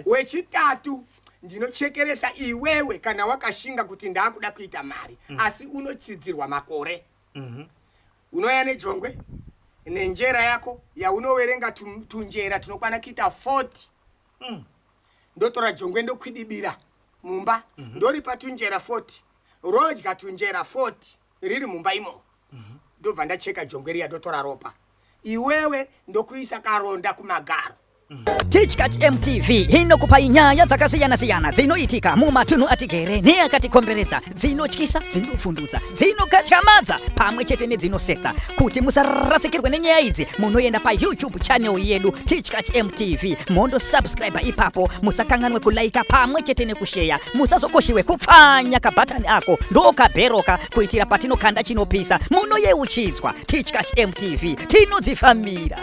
Wechitatu ndinochekeresa iwewe kana wakashinga kuti ndakuda kuita mari asi unotsidzirwa makore. Unoya nejongwe nenjera yako yaunowerenga tunjera tunokwana kuita 40. Ndotora jongwe ndokwidibira mumba ndori patunjera 40 rodya tunjera 40 riri mumba imo ndobva ndacheka jongwe riya ndotora ropa iwewe ndokuisa karonda kumagaro. Teachkatch MTV inokupa inyaya dzakasiyana-siyana dzinoitika mumatunhu atigere neakatikomberedza, dzinotyisa, dzinofundutsa, dzinokatyamadza pamwe chete nedzinosetsa. Kuti musarasikirwe nenyaya idzi munoenda pa YouTube channel yedu Teachkatch MTV mondo subscribe ipapo, musakanganwe kulaika pamwe chete nekushare, musazokoshiwe kupfanya kabhatani ako ndokabheroka kuitira patinokanda chinopisa munoyeuchidzwa. Teachkatch MTV tinodzifamira.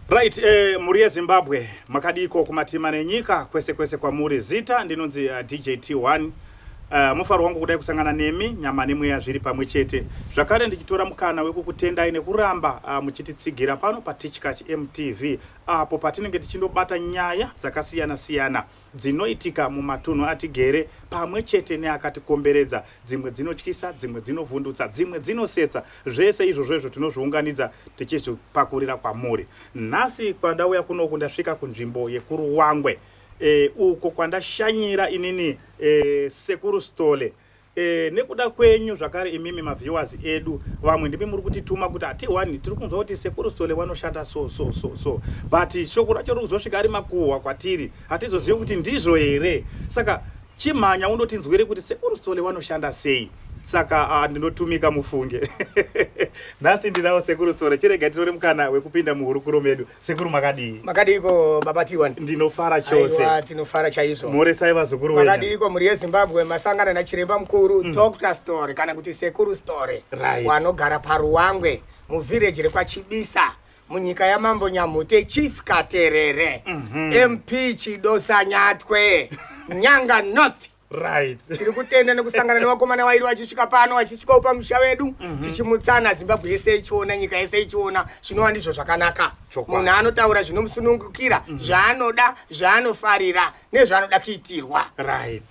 Right, muri yeZimbabwe makadiko kumatima nenyika kwese kwese kwa muri zita ndinonzi DJ T1. Mufaro wangu kudai kusangana nemi nyama nemwe yazviri pamwe chete. Zvakare ndichitora mukana wekukutendai nekuramba muchititsigira pano pa Teachkatch MTV apo patinenge tichindobata nyaya dzakasiyana-siyana dzinoitika mumatunhu atigere pamwe chete neakatikomberedza. Dzimwe dzinotyisa, dzimwe dzinovhundutsa, dzimwe dzinosetsa. Zvese izvozvo tinozviunganidza tichizopakurira kwamuri. Nhasi kwandauya kunoku ndasvika kunzvimbo yekuruwangwe. Uko kwandashanyira inini Sekuru Stole. Nekuda kwenyu zvakare imimi maviewers edu vamwe ndimi muri kutituma kuti ati1 tiri kunzwa kuti Sekuru Stole vanoshanda so but shoko racho rikuzosvika ari makuhwa kwatiri hatizozivi kuti ndizvo here. Saka chimhanya undotinzwere kuti Sekuru Stole vanoshanda sei. Saka ndinotumika mufunge. Nasi ndinawo Sekuru Stole chirega titore mukana wekupinda muhurukuro medu. Sekuru makadii? Makadiko baba T1. Ndinofara chose. Aiwa tinofara chaizvo. Muresai vazukuru wenyu. Makadiko muri yeZimbabwe masangana nachiremba mukuru Dr. Stole kana kuti Sekuru Stole. Right. Wanogara paruwangwe muvillage rekwachibisa munyika yamambo Nyamute Chief Katerere. MP Chidosa Nyatwe Nyanga North. Right. Tiri kutenda nekusangana nevakomana vairi vachisvika pano vachisvika upa musha wedu tichimutsana Zimbabwe yese ichiona nyika yese ichiona zvinova ndizvo zvakanaka. Munhu anotaura zvinomusunungukira zvaanoda zvaanofarira nezvaanoda kuitirwa. Right.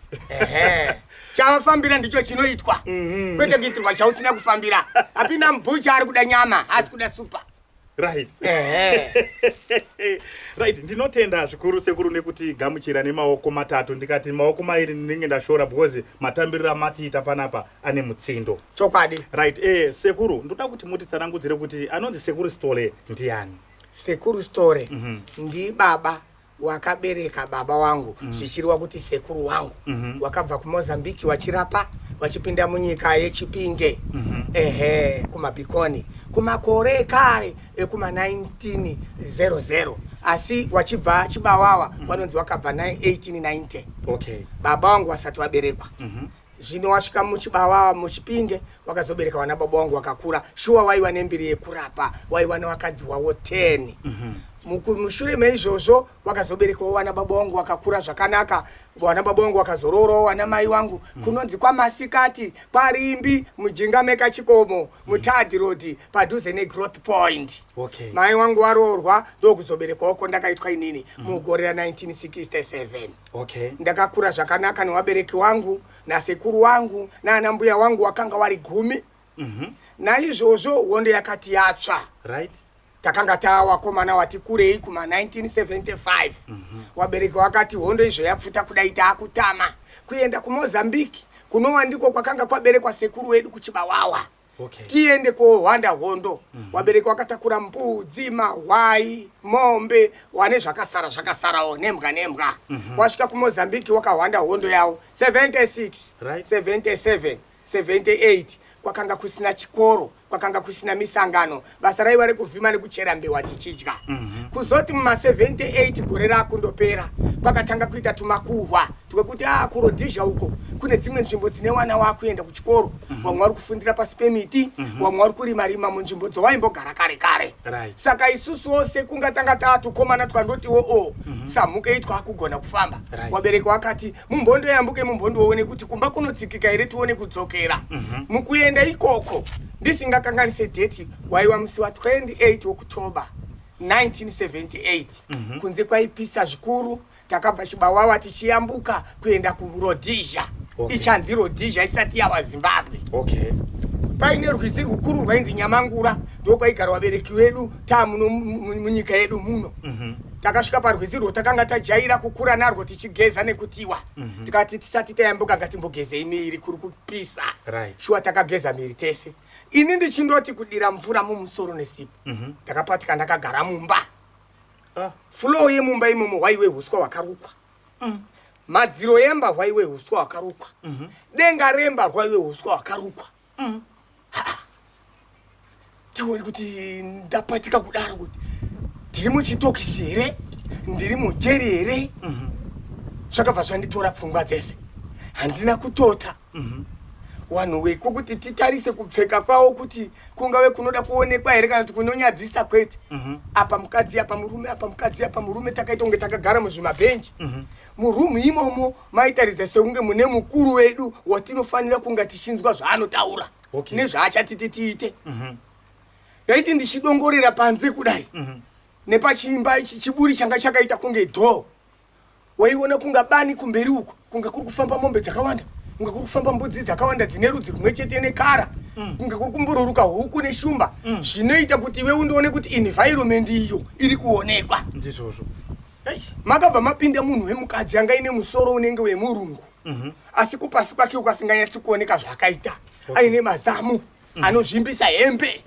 Chavafambira ndicho chinoitwa kwete kuitirwa chausina kufambira. Apinda mubhucha ari kuda nyama asi kuda supa. Right. Right, ndinotenda zvikuru Sekuru nekuti gamuchira nemaoko matatu ndikati maoko mairi ndinenge ndashora because matambirira matiita panapa ane mutsindo. Chokwadi. Right, Sekuru ndoda kuti mutitsanangudzire kuti anonzi Sekuru Stole ndiani? Sekuru Stole ndi baba wakabereka baba wangu zvichirwa kuti sekuru wangu wakabva kuMozambique wachirapa wachipinda munyika yeChipinge kumabikoni kumakore kare ekuma 1900 asi wachibva Chibawawa wanonzi wakabva 1890. Okay. Baba wangu wasati waberekwa. Zvino wasvika muChibawawa muChipinge wakazobereka vana baba wangu wakakura. Shuwa waiwa nembiri yekurapa waiwa nevakadzi wawo 10. Mushure meizvozvo wakazoberekawo vana baba wangu wakakura zvakanaka. Vana baba wangu wakazororawo vana mai wangu kunonzi kwaMasikati kwaRimbi mujinga mekachikomo muThird Road padhuze neGrowth Point. Okay. Mai wangu waroorwa ndokuzoberekawo kwandakaitwa inini mugore ra1967. Okay. Ndakakura zvakanaka nevabereki wangu nasekuru wangu nana mbuya wangu wakanga vari 10. Naizvozvo hondo yakati yatsva. Right. Takanga tawakomana wati kurei kuma 1975. Wabereki wakati hondo izvo yapfuta kudai taakutama kuenda kuMozambique kunova ndiko kwakanga kwaberekwa sekuru wedu kuChibawawa. Okay. Tiende kohwanda hondo. Wabereki wakatakura mbudzi, mahwai, mombe, wane zvakasarawo nembwa. Wasvika kuMozambique wakahwanda hondo yavo 76, right. 77, 78 kwakanga kusina chikoro, kwakanga kusina misangano, basa raiva rekuvhima nekuchera mbewa tichidya. Kuzoti muma 78 gore rakundopera kwakatanga kuita tumakuhwa twekuti kurodhizha uko kune dzimwe nzvimbo dzine wana wakuenda kuchikoro, vamwe vari kufundira pasi pemiti, vamwe vari kurima munzvimbo dzawaimbogara kare. Right. Saka isusu wose kungatanga taatukomana twandotiwo samuke itwa kugona kufamba. Right. Wabereki wakati mumbondoyambuke mumbondoone kuti kumba kunotsikika here tione kudzokera. Mukuenda ikoko ndisingakanganise date waiwa musi wa 28 October 1978 kunze kwaipisa zvikuru. Takabva Chibawawa tichiyambuka kuenda kuRhodesia. Ichanzi Rhodesia isati yawa Zimbabwe. Paine rwizi rukuru rwainzi Nyamangura ndokwaigara vabereki vedu tamuno munyika yedu muno. Takasvika parwizi rwo takanga tajaira kukura narwo tichigeza nekutiwa. Tikati tisati tayambuka ngatimbogezei miri kuri kupisa. Shuwa takageza miri tese. Ini ndichindoti kudira mvura mumusoro nesipo. Takapatika ndakagara mumba. Floor yemumba imomo waiwe huswa wakarukwa. Madziro yemba waiwe huswa wakarukwa. Denga remba waiwe huswa wakarukwa. Tiwoni kuti ndapatika kudaro kuti ndiri muchitokisi here, ndiri mujeri here. Zvakabva zvanditora pfungwa dzese. Handina kutota. Wanhu weku kuti titarise kupfeka kwawo kuti kungave kunoda kuonekwa here kana kuti kunonyadzisa kwete. Apa mukadzi apa murume, apa mukadzi apa murume, takaita kunge takagara muzvimabhenji. Murumu imomo maitaridza sekunge mune mukuru wedu watinofanira kunga tichinzwa zvaanotaura nezvaachati tiite. Ndaiti ndichidongorera panze kudai. Nepachimba chiburi changa chakaita kunge dhoo. Waiona kunga bani kumberi uko, kunga kuri kufamba mombe dzakawanda, kunga kuri kufamba mbudzi dzakawanda dzine rudzi rumwe chete nekara, kunga kuri kumbururuka huku neshumba. Zvinoita kuti iwe undoone kuti environment iyo iri kuonekwa. Ndizvozvo. Makabva mapinda munhu wemukadzi anga ine musoro unenge wemurungu. Asi kupasi kwake ukasinganyatsi kuoneka zvakaita. Aine mazamu anozvimbisa hembe.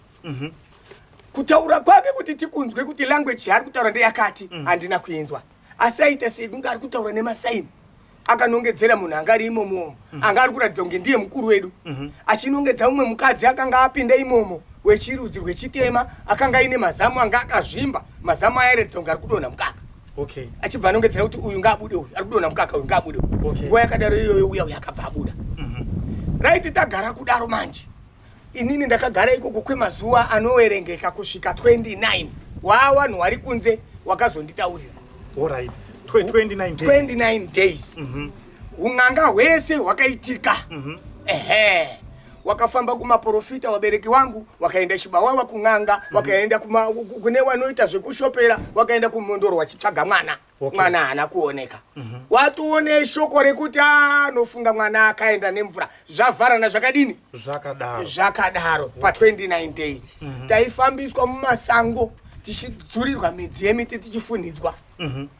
Kutaura kwake kuti tikunzwe kuti language yaari kutaura ndeyakati handina kuinzwa. Asi aita sekunge ari kutaura nemasaini. Akanongedzera munhu anga ari imomo, anga ari kuratidza kunge ndiye mukuru wedu. Achinongedza mumwe mukadzi akanga apinda imomo wechirudzi rwechitema, akanga aine mazamu anga akazvimba, mazamu airatidza kunge ari kudonha mukaka. Achibva anongedzera kuti uyu ngaabude, uyu ari kudonha mukaka, uyu ngaabude. Nguva yakadaro iyoyo uya yakabva abuda. Raiti tagara kudaro manje. Inini ndakagara ikoko kwemazuva anoverengeka kusvika 29. Wavanhu vari kunze wakazonditaurira. 29 days. Un'anga hwese hwakaitika. Wakafamba kumaprofita wabereki wangu, wakaenda Chibawawa kun'anga, wakaenda kune wanoita zvekushopera, wakaenda kumondoro wachitsvaga mwana. Mwana haana kuoneka. Watoone shoko rekuti anofunga mwana akaenda nemvura. Zvavharana zvakadini? Zvakadaro pa 29 days. Taifambiswa mumasango tichidzurirwa midzi yemiti tichifunidzwa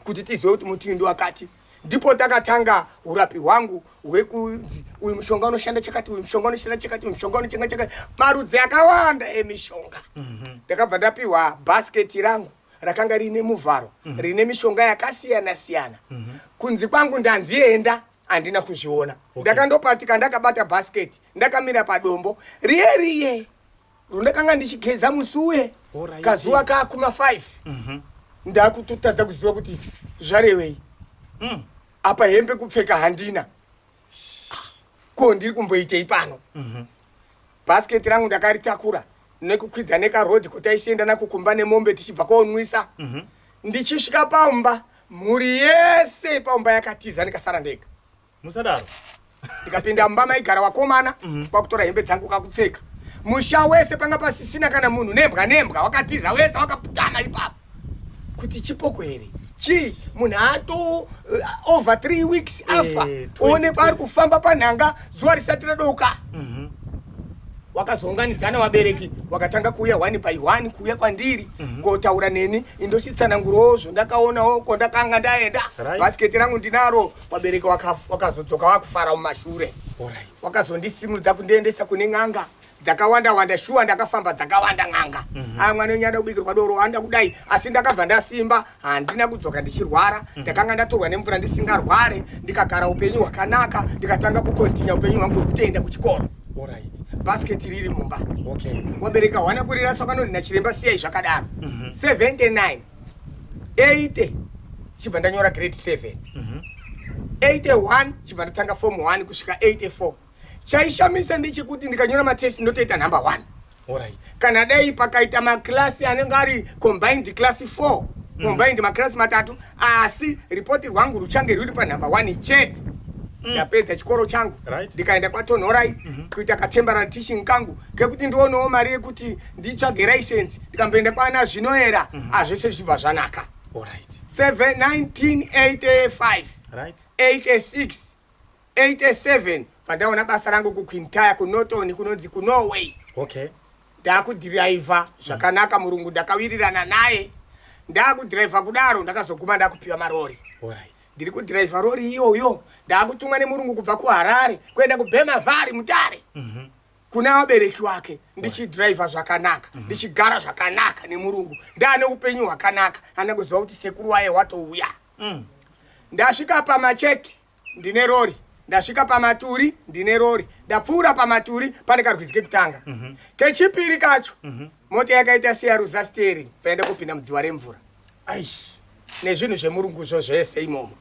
kuti tizive kuti mutindo wakati. Ndipo takatanga urapi hwangu hwekunzi uyu mushonga unoshanda chakati, uyu mushonga unoshanda chakati, uyu mushonga unoshanda chakati, marudzi akawanda emishonga. Ndakabva ndapiwa bhasiketi rangu rakanga rine muvharo, rine mishonga yakasiyana siyana. Kunzi kwangu ndanzienda handina kuzviona. Ndakandopatika ndakabata bhasiketi, ndakamira padombo riye rundakanga ndichigeza musuwe. Kazuva kaakuma 5. Ndakutotadza kuziva kuti zvarewei. Apa hembe kupfeka handina. Ko ndiri kumboitei pano. Bhasiketi rangu ndakaritakura nekukwidza nekarodhi kuti aisienda nakukumba nemombe tichibva koonwisa. Ndichisvika pamba, mhuri yese pamba yakatiza ndikasara ndega. Musadaro. Ndikapinda mumba maigara wakomana, kwakutora hembe dzangu kakupfeka. Musha wese panga pasisina kana munhu nembwa wakatiza wese wakaputama ipapo. Kuti chipoko here. Chi munhu ato over 3 weeks afa. Onekwa ari kufamba panhanga zuva risati radoka. Wakazounganidzana vabereki wakatanga kuuya 1 by 1 kuuya kwandiri kotaura neni indochitsanangurowo zvondakaonawo kwandakanga ndaenda. Bhasiketi rangu ndinaro, vabereki wakazodzoka wakufara mumashure. Wakazondisimudza kundiendesa kune n'anga dzakawanda shuwa ndakafamba dzakawanda n'anga. Mwana wenyada kubikirwa doro wanda kudai, asi ndakabva ndasimba, handina kudzoka ndichirwara. Ndakanga ndatorwa nemvura ndisingarware, ndikagara upenyu hwakanaka, ndikatanga kukontinya upenyu hwangu kutoenda kuchikoro. Bhasiketi riri mumba. Wabereka wana kurirasa kanonzi nachiremba siyai zvakadaro. 79 80 chibva ndanyora grade 7. 81 chibva ndatanga form 1 kusvika 84. Chaishamisa ndechekuti ndikanyora matest ndotoita number 1. Kana dai pakaita maklasi anenge ari combined class 4, combined maklasi matatu, asi ripoti rwangu ruchange ruri pa number 1 chete. ndapedza chikoro changu ndikaenda kwatonhorai kuita katemporary teaching kangu kekuti ndionewo mari yekuti nditsvage license ndikamboenda kwana zvinoera azvese zvibva zvanaka. 1985 86 87 pandaona basa rangu kuQueen Tire kuNorton kunonzi kuNorway. Ndakudhiraivha zvakanaka, murungu ndakawirirana naye. Ndakudhiraivha kudaro ndakazoguma ndakupiwa marori. Ndiri kudhiraivha rori iyoyo ndakutumwa nemurungu kubva kuHarare kuenda kuBhemavari Mutare. Kuna wabereki wake ndichidhiraivha zvakanaka, ndichigara zvakanaka nemurungu. Ndane upenyu hwakanaka, ana kuziva kuti sekuru waye watouya. Ndasvika pamacheki ndine rori, ndasvika pamaturi ndine rori, ndapfuura pamaturi pane karwizi kekutanga. Kechipiri kacho mota yakaita seyaruza steering paenda kupinda mudziva remvura. Nezvinhu zvemurunguzvo zvese imomo.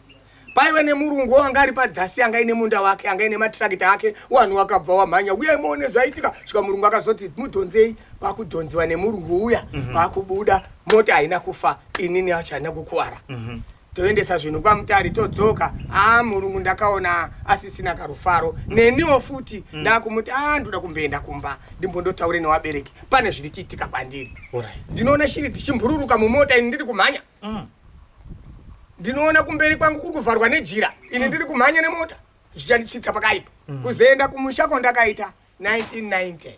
Paiwe nemurungu wanga ari padzasi, anga ine munda wake, anga ine matrakita ake, wanhu wakabva wamhanya uye muone zvaitika. Svika murungu akazoti mudhonzei, vakudhonziwa nemurungu uya, vakubuda, mota haina kufa, inini hachana kukuwara. Toendesa zvinhu kwaMutare todzoka. Murungu ndakaona asisina karufaro. Neniwo futi ndakumuti ndoda kumboenda kumba ndimbondotaure newabereki, pane zviri kuitika kwandiri. Ndinoona shiri dzichimbururuka mumota, ini ndiri kumhanya. Ndinoona kumberi kwangu kuri kuvharwa nejira, ini ndiri kumhanya nemota, zvichandichitsa pakaipa. Kuzoenda kumusha kwandakaita 1990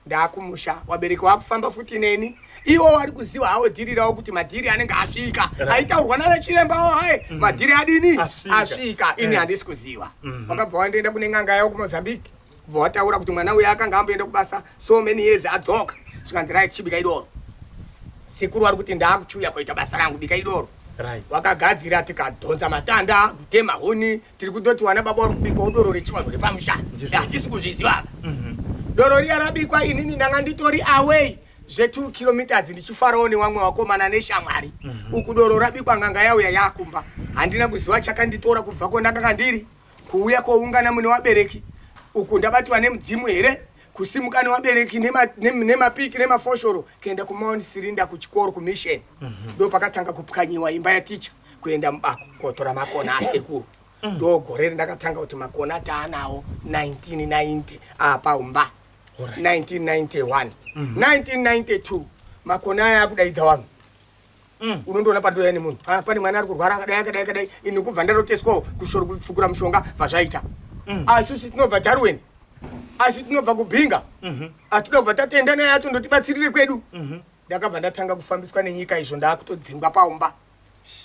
ndakumusha, wabereki wakufamba futi neni. Iwo wari kuziva hawo dhiri rawo kuti madhiri anenge asvika. Aitaurwa nana chiremba wo, madhiri adini asvika, ini handisi kuziva. Wakabva wandoenda kune n'anga yawo kuMozambique, kubva wataura kuti mwana uya akanga amboenda kubasa so many years adzoka. Zvikanzi right, chibika idoro. Sekuru wari kuti ndakuchuya kuita basa rangu, bika idoro. Wakagadzira tikadhonza matanda, kutema huni, tiri kutoti wana baba wari kubika udoro rechiwanhu repamusha. Hatisi kuzviziva. Doro riya rabikwa, inini ndanga nditori away zve2 kilometers ndichifarawo newamwe wakomana neshamwari. Uku doro rabikwa nganga yauya yakumba. Handina kuziva chakanditora kubva kwandakanga ndiri kuuya koungana mune wabereki. Uku ndabatwa nemudzimu here, kusimuka newabereki nemapiki nemafoshoro kuenda kuMount Sirinda kuchikoro kumission. Ndo pakatanga kupwanyiwa imba yaticha kuenda mubako kotora makona asekuru. Ndo gore ndakatanga kuti makona taanawo 1990 apa umba. 1991 1992 makona aya akudaidza wangu. Unondoona pandoya nemunhu, pane mwana ari kurwara akadai, ini kubva ndaroteswawo kushoro kupfukura mushonga vazvaita. Asusi tinobva Darwin, asi tinobva kuBhinga, atinoda kubva tatenda naye atondotibatsirire kwedu. Ndakabva ndatanga kufambiswa nenyika izvo, ndakutodzingwa paumba.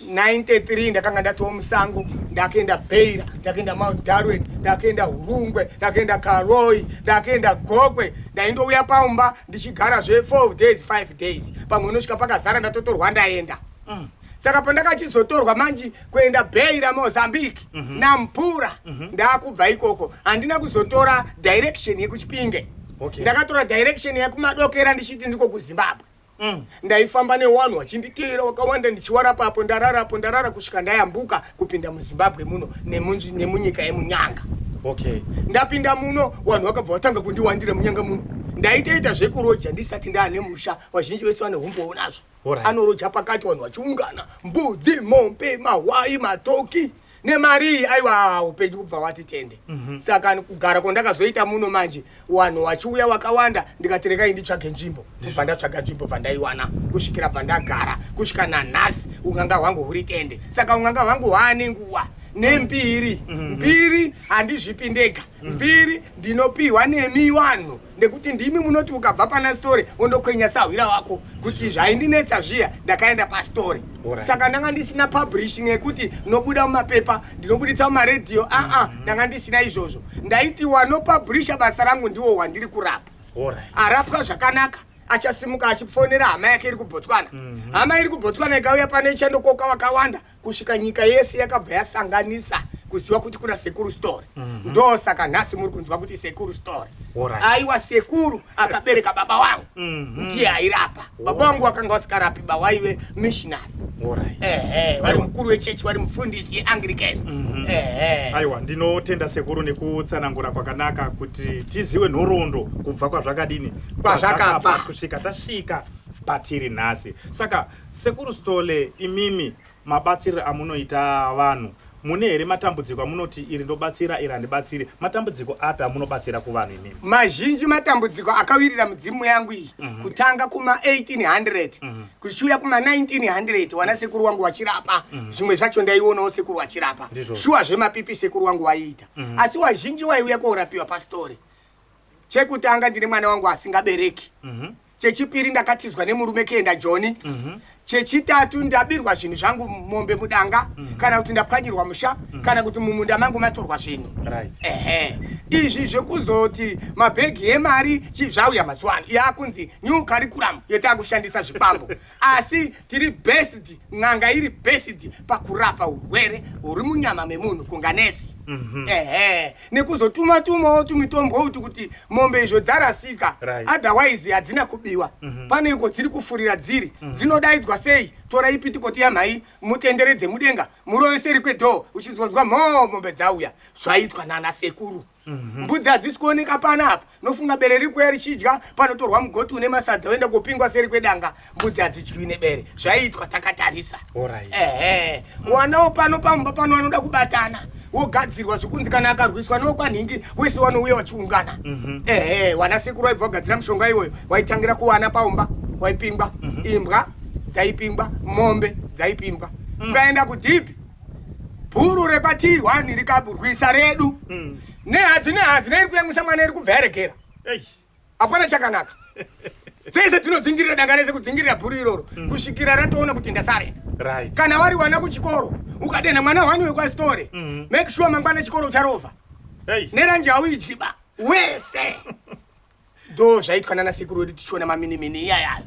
93 ndakanga ndatowa musango, ndakaenda Beira, ndakaenda Mount Darwin, ndakaenda Hurungwe, ndakaenda Karoi, ndakaenda Gokwe. Ndaindouya paumba ndichigara 4 days 5 days, pamwe unosvika pakazara ndatotorwa ndaenda. Saka pandakachizotorwa manji kuenda Beira Mozambique naMpura, ndakubva ikoko handina kuzotora direction yekuChipinge. Ndakatora direction yekumadokera ndichiti ndiko kuZimbabwe. Ndaifamba newanhu wachinditeera wakawanda, ndichiwara papo ndarara kusvika ndayambuka kupinda muZimbabwe muno nemunyika yemunyanga. Ndapinda muno, wanhu wakabva watanga kundiwandira munyanga muno. Ndaitaita zvekuroja ndisati ndaane musha, vazhinji vese vane humbowo nazvo. Anoroja pakati, wanhu vachiungana, mbudzi, mombe, mahwai, matoki nemari. Aiwa, upenyu kubva wati tende. Saka kugara kwandakazoita muno manje, wanhu vachiuya wakawanda, ndikati regai nditsvage nzvimbo. Kubva ndatsvaga nzvimbo bva ndaiwana, kusvikira bva ndagara, kusvika nanhasi unganga hwangu huri tende. Saka unganga hwangu hwaane nguva nembiri. Mbiri handizvipi ndega, mbiri ndinopiwa nemi wanhu, nekuti ndimi munoti ukabva pana story undokwenya sahwira wako kuti zvaindinetsa zviya ndakaenda pastori. Saka ndanga ndisina publishing yekuti nobuda mumapepa, ndinobuditsa mumaredhiyo, ndanga ndisina izvozvo. Ndaiti wanopublisha basa rangu ndiwo wandiri kurapa. Arapwa zvakanaka, achasimuka achifonera hama yake iri kuBotswana. Hama iri kuBotswana ikauya pane chandokoka wakawanda, kusvika nyika yese yakabva yasanganisa kuziva kuti kuna Sekuru Story. Ndo saka nhasi muri kunzwa kuti Sekuru Story. Aiwa, sekuru akabereka baba wangu, ndiye airapa. Baba wangu wakanga wasikarapi, baba waive missionary. Wari mukuru wechechi, wari mufundisi yeAnglican. Aiwa, ndinotenda sekuru nekutsanangura kwakanaka kuti tiziwe nhoroondo kubva kwazvakadini kwazvakabva kusvika tasvika patiri nhasi. Saka Sekuru Story, imimi mabatsiro amunoita vanhu mune here matambudziko amunoti iri ndobatsira iri handibatsiri? Matambudziko api amunobatsira kuvanhu inini? Mazhinji matambudziko akawirira mudzimu yangu iyi kutanga kuma 1800 kushuya kuma 1900 wana sekuru wangu wachirapa. Zvimwe zvacho ndaionawo sekuru wachirapa. Shuwa zvemapipi sekuru wangu waiita. Asi wazhinji waiuya korapiwa pastori. Chekutanga ndine mwana wangu asingabereki. Chechipiri ndakatizwa nemurume Kenda John. Chechitatu ndabirwa zvinhu zvangu mombe mudanga kana kuti ndapwanyirwa musha kana kuti mumunda mangu matorwa zvinhu. Izvi zvekuzoti mabhegi emari chizvauya mazuwano yakunzi new curriculum yetakushandisa zvipambo. Asi tiri best, n'anga iri best pakurapa urwere huri munyama memunhu kunganesi. Nekuzotuma tumitombo uti kuti mombe izvo dzarasika, otherwise hadzina kubiwa. Pane iko dziri kufurira dziri dzinodaidzwa sei? Tora ipitiko yamai mutenderedze mudenga muroveseri kwedho uchinzonzwa mombe dzauya. Zvaitwa nana sekuru. Mbudzi hadzisi kuoneka panapa. Nofunga bere riri kuya richidya panotorwa mugoti une masadza oenda kupingwa seri kwedanga. Mbudzi hadzidyiwi nebere. Zvaitwa takatarisa. Wanawo pano pamba pano vanoda kubatana. Wogadzirwa zvokunzi kana akarwiswa nokwanhingi wese wanouya wachiungana. Wana sekuru waibva wagadzira mushonga iwoyo waitangira kuwana paumba waipingwa. Imbwa dzaipingwa, mombe dzaipingwa. Ukaenda kudhipi bhuru rekwati1 rikaburwisa redu. Nehadzi iri kuyamwisa mwana iri kubva yaregera. Hapana chakanaka. Dzese dzinodzingirira danga rese kudzingirira bhuru iroro kusvikira ratoona kuti ndasarenda. Kana wari wana kuchikoro ukadenha mwana wani wekwasitore, make sure mangwana chikoro ucharova. Neranjau idyiba wese. Do zvaitwa nana sekuru wedu tichiona maminimini iyayayo.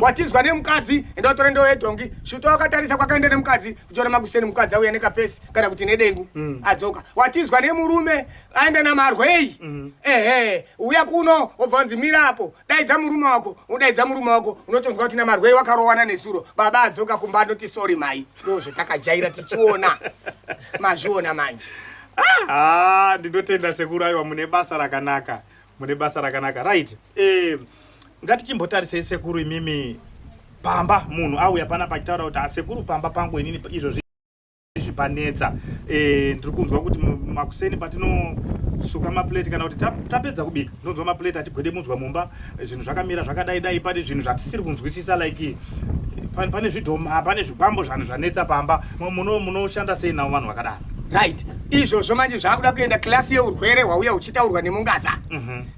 Watizwa nemukadzi enda utora ndoo yedhongi, svuto wakatarisa kwakaenda nemukadzi kuchiona makuseni mukadzi auya nekapesi kana kuti nedengu adzoka. Watizwa nemurume aenda namarwei, uya kuno wobva wanzi mira apo, daidza murume wako, udaidza murume wako, unotonzwa kuti namarwei wakarowana nesuro, baba adzoka kumba anoti sorry mai. Do zvatakajaira tichiona. Mazviona manje. Ndinotenda sekuru aiwa mune basa rakanaka. Right. Ngatichimbotarisei sekuru imimi pamba munhu auya pana pachitaura kuti sekuru pamba pangu inini izvo zvipanetsa. Ndiri kunzwa kuti makuseni patinosuka maplate kana kuti tapedza kubika ndonzwa maplate achigwedemunzwa mumba zvinhu zvakamira zvakadai pane zvinhu zvatisiri kunzwisisa like pane zvidhoma pane zvipambo zvanhu zvanetsa pamba. Munoshanda sei navo vanhu vakadaro? Right. Izvozvo manje zvakuda kuenda klasi yeurwere hwauya uchitaurwa nemungaza.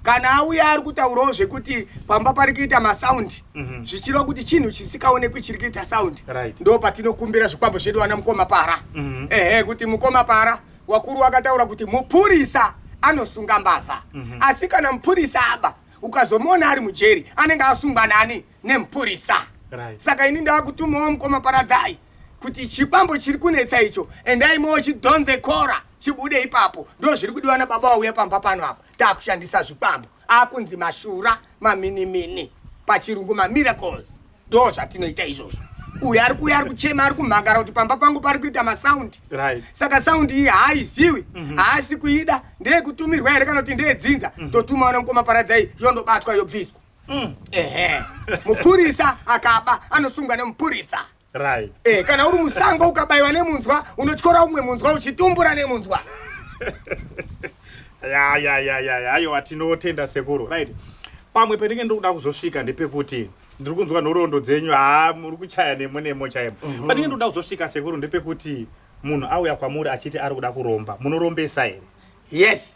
Kana auya ari kutaurawo zvekuti pamba pari kuita masaundi, zvichireva kuti chinhu chisikaonekwi chiri kuita saundi. Ndo patinokumbira zvikwambo zvedu wana mukoma para. Kuti mukoma para wakuru wakataura kuti mupurisa anosunga mbavha. Asi kana mupurisa aba ukazomona ari mujeri anenge asungwa nani? Nemupurisa. Saka ini ndakutumawo mukoma paradzai kuti chipambo chiri kunetsa icho endaimowo chidhonze kora chibude ipapo. Ndo zviri kudiwa nababa wauya pamba pano apo taakushandisa zvipambo akunzi mashura maminimini pachirungu mamiracles. Ndo zvatinoita izvozvo. Uyu ari kuya ari kuchema ari kumhangara kuti pamba pangu pari kuita masaundi. Saka saundi iyi haazivi, haasi kuida, ndeyekutumirwa here kana kuti ndeyedzinza. Totumawo nemukoma paradzai yondobatwa yobviswa. Mupurisa akaba anosungwa nemupurisa. Kana uri musango ukabayiwa nemunzwa unotyora umwe munzwa uchitumbura nemunzwa. Aiwa tinotenda sekuru. Right. Pamwe pendenge ndokuda kuzosvika ndepekuti ndiri kunzwa nhoroondo dzenyu muri kuchaya nemo chaimo. Pandenge ndokuda kuzosvika sekuru ndepekuti munhu auya kwamuri achiti ari kuda kuromba, munorombesa here? Yes.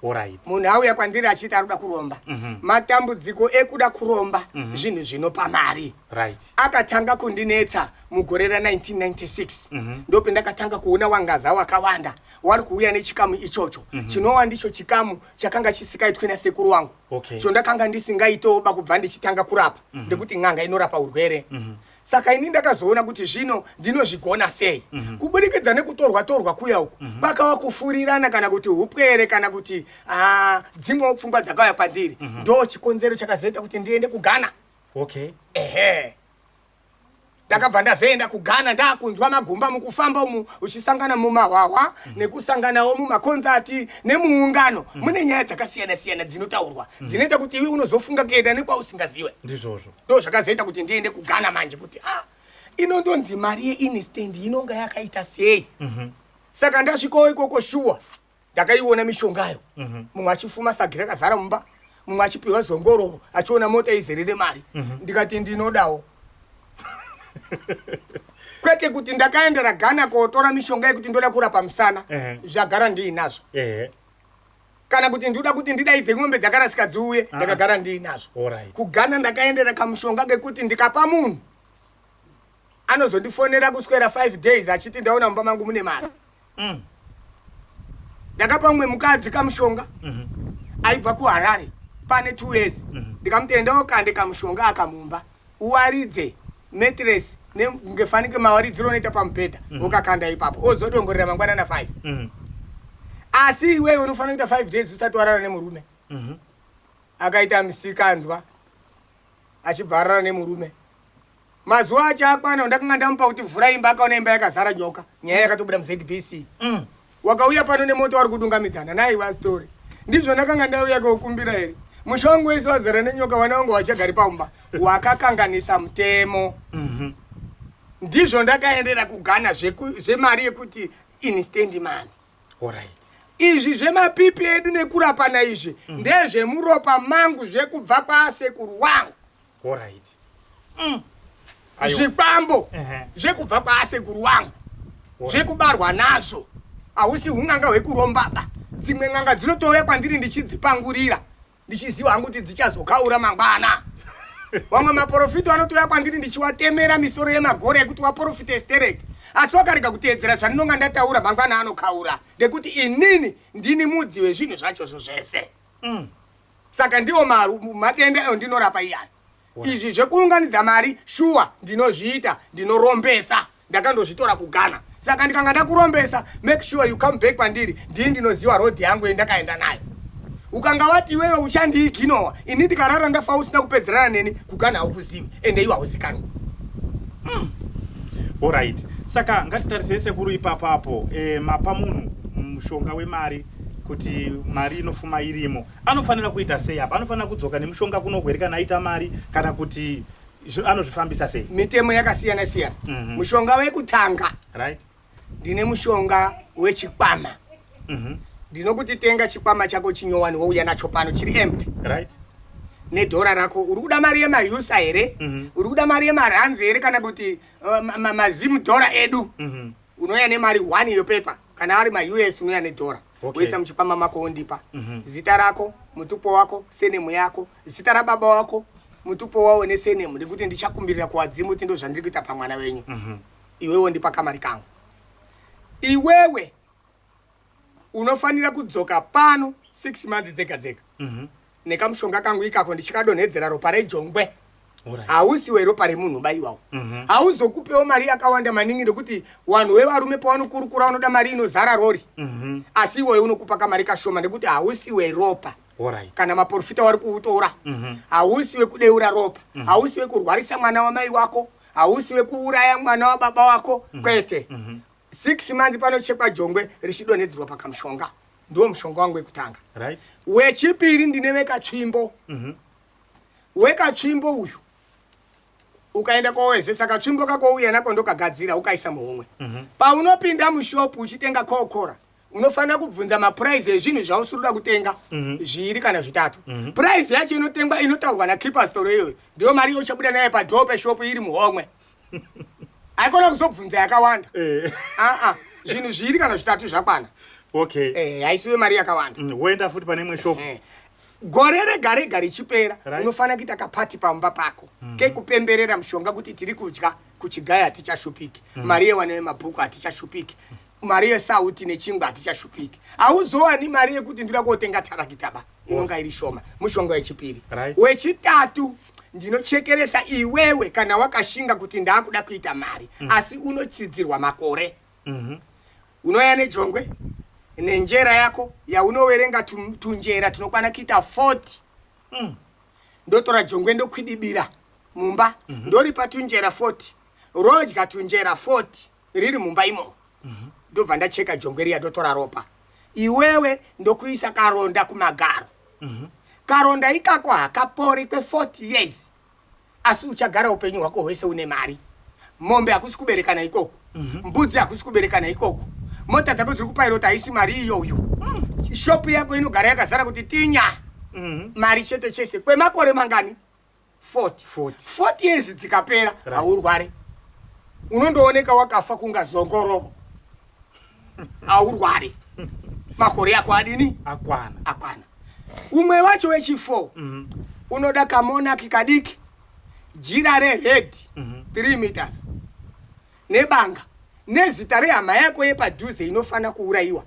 Alright. Munhu auya kwandiri achiti ari kuda kuromba. Matambudziko ekuda kuromba zvinhu zvinopa mari. Akatanga kundinetsa mugore ra1996. Ndope ndakatanga kuona wangaza wakawanda wari kuuya nechikamu ichocho. Chinova ndicho chikamu chakanga chisikaitwi nasekuru wangu. Chondakanga ndisingaitoba kubva ndichitanga kurapa. Ndekuti n'anga inorapa urwere. Saka ini ndakazoona kuti zvino ndinozvigona sei. Kubudikidza nekutorwa kuya uku pakawa kufurirana kana kuti upwere kana kuti dzimwe pfungwa dzakauya kwandiri. Ndo chikonzero chakazoita kuti ndiende kuGhana. Ndakabva ndazoenda kuGhana ndakunzwa magumba mukufamba umu uchisangana mumahwahwa nekusanganawo mumakonzati nemuungano. Mune nyaya dzakasiyana dzinotaurwa dzinoita kuti iwe unozofunga kuenda nekwa usingaziwe. Ndizvozvo. Ndo zvakazoita kuti ndiende kuGhana manje kuti inondonzi mari yeinstant inonga yakaita sei. Saka ndasvikawo ikoko shuwa ndakaiona mishongayo. Mumwe achifuma sagi rakazara mumba, mumwe achipiwa zongororo achiona mota izere nemari. Ndikati ndinodawo. Kwete kuti ndakaendera Ghana kotora mishonga yekuti ndoda kurapa musana, zvagara ndiinazvo. Kana kuti ndoda kuti ndidaidze ng'ombe dzakarasika dziuye, ndakagara ndiinazvo. Kughana ndakaendera kamushonga ngekuti ndikapa munhu anozondifonera kuswera 5 days achiti ndaona mumba mangu mune mari. Ndakapa mumwe mukadzi kamushonga aibva kuHarare pane 2 years. Ndikamutendawo kande kamushonga akamumba uwaridze mattress ngefanike mawaridziro noita pamubhedha ukakanda ipapo ozodongorera mangwana na 5. Asi iwewe unofanira kuita 5 days usati warara nemurume. Akaita musikanzwa achibva arara nemurume. Mazuva acho akwana ndakanga ndamupa kuti vhura imba akaona imba yakazara nyoka. Nyaya yakatobuda muZBC. Wakauya pano nemoto wari kudungamidzana naye wa story. Ndizvo ndakanga ndauya kokumbira here. Mushongo wese wazara nenyoka wana wangu wachagari paumba wakakanganisa mutemo. Ndizvo ndakaendera kuGhana zvemari yekuti instant money. Izvi zvemapipi edu nekurapana izvi ndezvemuropa mangu zvekubva kwasekuru wangu. Zvikwambo zvekubva kwasekuru wangu zvekubarwa nazvo. Hausi hung'anga hwekurombaba. Dzimwe ng'anga dzinotouya kwandiri ndichidzipangurira ndichiziva hangu kuti dzichazokaura mangwana. Vamwe maprofita vanotouya kwandiri ndichiwatemera misoro yemagore ekuti waprofita estereki. Asi wakarega kuteedzera zvandinonga ndataura mangwana anokaura ndekuti inini ndini mudzi wezvinhu zvachozvo zvese. Saka ndiwo madenda ayo ndinorapa iyani. Izvi zvekuunganidza mari shuwa ndinozviita, ndinorombesa, ndakandozvitora kuGhana. Saka ndikanga ndakurombesa, make sure you come back kwandiri, ndini ndinoziva road yangu yendakaenda nayo. Ukanga wati iwewe uchandiiginowa, ini ndikarara ndafa usina kupedzerana neni, kuGhana haukuzivi, ende iwe hauzikanwi. Alright. Saka ngatitarise sekuru ipapapo mapa munhu mushonga wemari kuti mari inofuma irimo. Anofanira kuita sei apa? Anofanira kudzoka nemushonga kunogwereka naita mari kana kuti anozvifambisa sei? Mitemo yakasiyana siyana. Mushonga wekutanga. Right. Ndine mushonga wechikwama. Ndinokuti tenga chikwama chako chinyowani wouya nacho pano chiri empty. Right. Nedhora rako uri kuda mari yemayusa here, uri kuda mari yemaranzi here kana kuti mazimu dhora edu. Unoya nemari 1 yopepa kana ari maUS unoya nedhora. Wesa muchikwama mako wondipa. Zita rako, mutupo wako, senemu yako, zita rababa wako, mutupo wawo nesenemu ndikuti ndichakumbirira kuwadzimu kuti ndo zvandiri kuita pamwana wenyu. Iwewe wondipa kamari kangu. Iwewe unofanira kudzoka pano 6 months dzega dzega. Nekamushonga kangu ikako ndichikadonhedzera ropa rejongwe. Hausiwe ropa remunhu baiwawo. Hauzokupewo mari yakawanda maningi ndekuti vanhu vevarume pavanokurukura vanoda mari inozara rori. Asi iwe unokupa kamari kashoma ndekuti hausiwe ropa. Kana maprofita wari kuutora. Hausiwe kudeura ropa. Hausiwe kurwarisa mwana wamai wako. Hausiwe kuuraya mwana wababa wako. Kwete. 6 months panochekwa jongwe richidonhedzerwa pakamushonga. Ndiwo mushonga wangu wekutanga. Right. Wechipiri ndine wekatsvimbo. Wekatsvimbo uyu ukaenda kowezesa katsvimbo kako uya nako ndokagadzira ukaisa muhomwe. Paunopinda mushopu uchitenga kokora unofanira kubvunza maprice ezvinhu zvausuruda kutenga zviri kana zvitatu. Price yacho inotengwa inotaurwa nakeeper store iyoyo ndiyo mari yochabuda naye padhoo peshopu iri muhomwe. Haikona kuzobvunza yakawanda. Zvinhu zviri kana zvitatu zvakwana. Haisiwe mari yakawanda. Woenda futi pane imwe shop. Gore rega rega richipera unofanira kuita kapati pamba pako kekupemberera mushonga kuti tiri kudya kuchigaya hatichashupiki. Mari yewana yemabhuku hatichashupiki. Mari yesauti nechingwa hatichashupiki. Hauzowani mari yekuti ndira kotenga tarakitaba inonga iri shoma. Mushonga wechipiri. Wechitatu ndinochekeresa iwewe kana wakashinga kuti ndakuda kuita mari asi unotsidzirwa makore. Unoya nejongwe nenjera yako yaunowerenga tunjera tunokwana kuita 40. Ndotora jongwe ndokwidibira mumba ndori patunjera 40. Rodya tunjera 40 riri mumba imo. Ndobva ndacheka jongwe riya ndotora ropa. Iwewe ndokuisa karonda kumagaro. Karonda ikako hakapori kwe 40 years. Asi uchagara upenyu hwako hwese une mari. mombe hakusi kuberekana ikoko, mbudzi hakusi kuberekana ikoko, mota dzako dziri kupairota haisi mari iyoyo. Shopu yako inogara yakazara kuti tinya mari chete chese kwemakore mangani 40 years dzikapera haurware, unondooneka wakafa kunga zongoro, haurware, makore yako adini akwana. Umwe wacho wechi4 unoda kamonaki kadiki, jira rehead 3 meters, nebanga nezita rehama yako yepadhuze inofana kuuraiwa.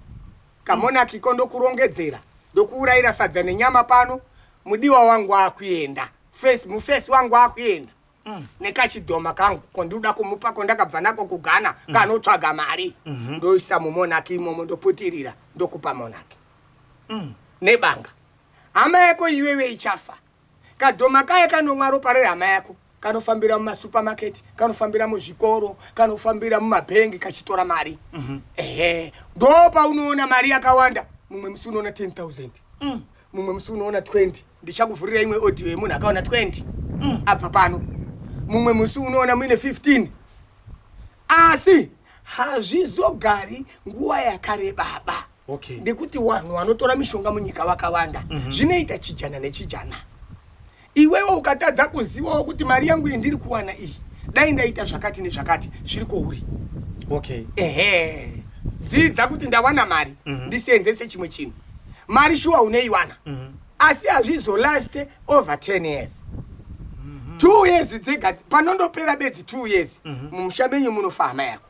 Kamonaki kondo kurongedzera ndokuurayira sadza nenyama pano, mudiwa wangu akuenda mufesi wangu akuenda nekachidhoma kangu konduda kumupa kondakabva nako kugana kanotsvaga mari, ndoisa mumonaki imomo ndoputirira ndokupa monaki nebanga. Hama yako iwewe ichafa, kadhoma kaye kanomwa ropa rehama yako kanofambira mumasupamaketi, kanofambira muzvikoro, kanofambira mumabhengi kachitora mari. Ndopa unoona mari yakawanda. Mumwe musi unoona 10,000, mumwe musi unoona 20. Ndichakuvhurira imwe audio yemunhu akaona 20 abva pano. Mumwe musi unoona muine 15. Asi hazvizogari nguva yakarebaba. Ndekuti vanhu vanotora mishonga munyika vakawanda, zvinoita chijana nechijana. Iwewe ukatadza kuzivawo kuti mari yangu indiri kuwana iyi dai ndaita zvakati nezvakati, zviri kouri. Zidza kuti ndawana mari ndisenzese chimwe chinhu. Mari shuwa unoiwana, asi hazvizolaste over 10 years. 2 years dzega panondopera bedzi 2 years mumusha menyu munofa hama yako.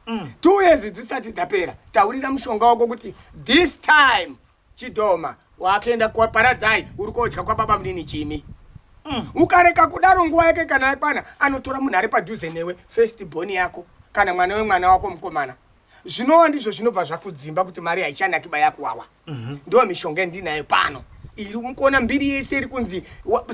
2 years dzisati dzapera taurira mushonga wako kuti this time chidhoma wakaenda kwaparadzai uri kodya kwababa munini chimi. Ukareka kudaro nguva yake kana yakwana, anotora munhu ari padhuze newe, first born yako kana mwana wemwana wako mukomana. Zvinova ndizvo zvinobva zvakudzimba kuti mari haichanaki bayakuwawa. Ndo mishonga ndinayo pano. Iri mukuona mbiri yese iri kunzi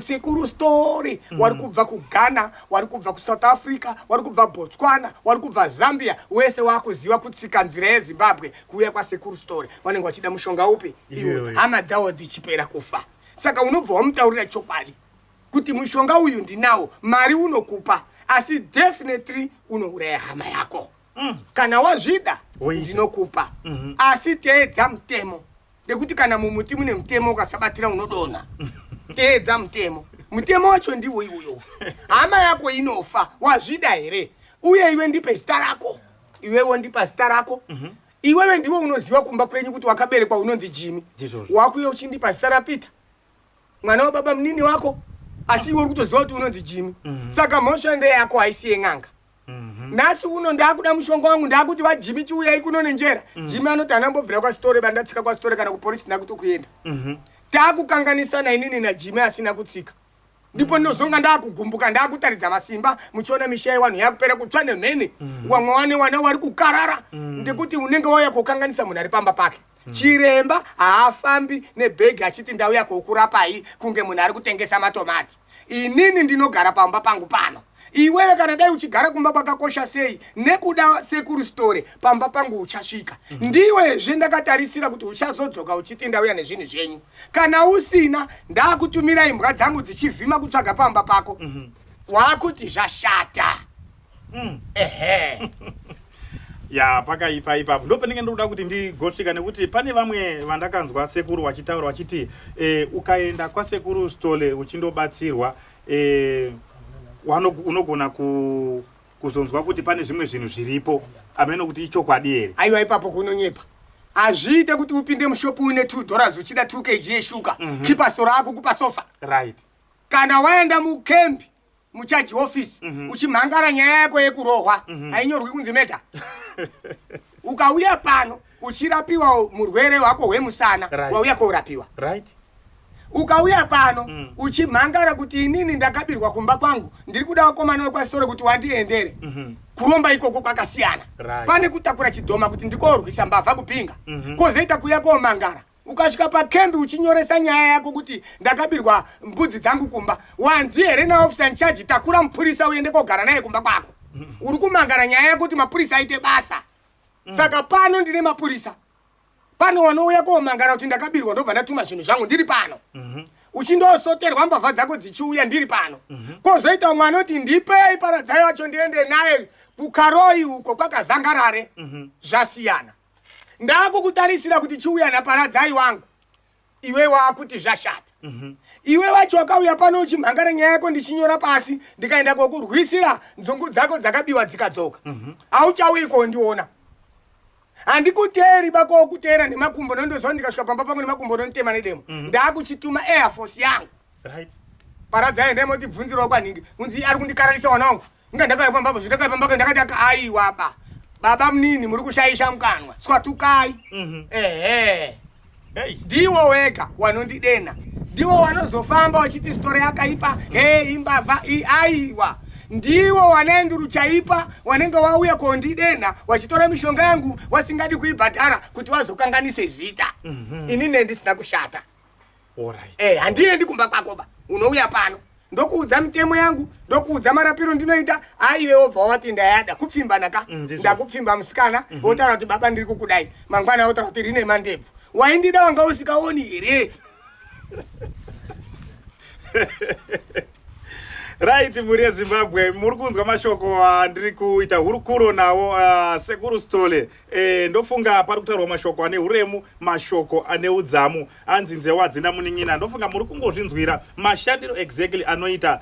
Sekuru Story. Wari kubva kuGhana, wari kubva kuSouth Africa, wari kubva Botswana, wari kubva Zambia, wese wakuziva kutsika nzira yeZimbabwe kuuya kwaSekuru Story. Vanenge vachida mushonga upi? Iwe hama dzawo dzichipera kufa. Saka unobva wamutaurira chokwadi kuti mushonga uyu ndinawo, mari unokupa, asi definitely unouraya hama yako. Kana wazvida ndinokupa, asi teedza mutemo. Nekuti kana mumuti mune mutemo ukasabatira unodonha. Teedza mutemo. Mutemo wacho ndiwo iwoyo. Hama yako inofa, wazvida here? Uye iwe ndipe zita rako. Iwewe ndipa zita rako. Iwewe ndiwe unoziva kumba kwenyu kuti wakaberekwa unonzi Jimmy. Wakuye uchindipa zita raPeter, mwana wababa munini wako, asi iwe uri kutoziva kuti unonzi Jimmy. Saka mhosva ndeyako haisi yen'anga. Nasi uno ndakuda mushonga wangu ndakuti vaJimmy chiuyai kuno nenjera. Jimmy anoti anambobvira kwaStory bandatsika kwaStory kana kupolisi ndakutokuenda. Takukanganisana inini naJimmy asina kutsika. Ndipo ndozonga ndakugumbuka ndakutaridza masimba muchiona misha yevanhu yakupera kutsva nemheni. Wamwe wane wana wari kukarara ndekuti unenge wauya kukanganisa munhu ari pamba pake. Chiremba haafambi nebhegi achiti ndauya kokurapai kunge munhu ari kutengesa matomati. Inini ndinogara pamba pangu pano. Iwewe kana dai uchigara kumba kwakakosha sei, nekuda Sekuru Story pamba pangu uchasvika. Ndiwe zvendakatarisira kuti uchazodzoka uchiti ndauya nezvinhu zvenyu. Kana usina ndakutumira imbwa dzangu dzichivhima kutsvaga pamba pako. Wakuti zvashata. Ya pakaipa ipapo ndopanenge ndoda kuti ndigosvika, nekuti pane vamwe vandakanzwa sekuru vachitaura vachiti ukaenda kwaSekuru Story uchindobatsirwa unogona kuzonzwa kuti pane zvimwe zvinhu zviripo ameno kuti ichokwadi here. Aiwa ipapo kunonyepa. Azviite kuti upinde mushopu une $2 uchida 2 kg yeshuka, kipa store yako kupa sofa. Right. Kana waenda mukempi muchaji office uchimhangara nyaya yako yekurohwa, ainyorwi kunzi medha. Ukauya pano uchirapiwa murwere wako wemusana, wauya korapiwa. Right. Ukauya pano uchimhangara kuti inini ndakabirwa kumba kwangu, ndiri kuda wakomana wekwaStory kuti wandiendere. Kuromba ikoko kwakasiyana. Pane kutakura chidhoma kuti ndikorwisa mbavha kupinga. Kozoita kuya komangara. Ukasvika pakembi uchinyoresa nyaya yako kuti ndakabirwa mbudzi dzangu kumba, wanzi here naofisa in-charge takura mupurisa uende kogara naye kumba kwako. Uri kumangara nyaya yako kuti mapurisa aite basa. Saka pano ndine mapurisa. Pano wanouya komangara kuti ndakabirwa ndobva ndatuma zvinhu zvangu ndiri pano. uchindosoterwa mbavha dzako dzichiuya ndiri pano kozoita mwana kuti ndipei paradza yacho ndiende naye kukaroi uko kwakazangarare zvasiyana. Ndakukutarisira kuti chiuya naparadzai wangu iwe wakuti zvashata. Iwe wacho wakauya pano uchimhangara nyaya yako ndichinyora pasi ndikaenda kokurwisira nzungu dzako dzakabiwa dzikadzoka. Auchauyi kondiona. Handikuteri bako kutera nemakumbo nondozwa ndikasvika pamba pangu nemakumbo nonditema nedemo. Ndakuchituma Air Force yangu. Right. Paradza ndemo tibvunzira kwaningi. Unzi ari kundikararisa wana wangu. Nga ndakapamba bva ndakapamba ndakati aiwa baba munini muri kushaisha mukanwa. Swatukai. Ndiwo wega wanondidena. Ndiwo wanozofamba wachiti story yakaipa. Imbavha aiwa. Ndiwo wanenduru chaipa wanenge wauya kondidena wachitora mishonga yangu wasingadi kuibhadhara kuti wazokanganise zita. Inini ndisina kushata. Alright. Handiendi kumba kwako ba. Unouya pano. Ndokuudza mitemo yangu, ndokuudza marapiro ndinoita, iwe wobva wati ndayada kupfimba naka. Ndakupfimba musikana, wotaura kuti baba ndiri kukudai. Mangwana wotaura kuti rine mandebvu. Waindida wanga usikaoni here. Right, muri Zimbabwe muri kunzwa mashoko andiri kuita hurukuro nawo Sekuru Stole. Ndofunga pari kutaurwa mashoko ane uremu, mashoko ane udzamu, anzi nzewe hadzina munin'ina. Ndofunga muri kungozvinzwira mashandiro exactly anoita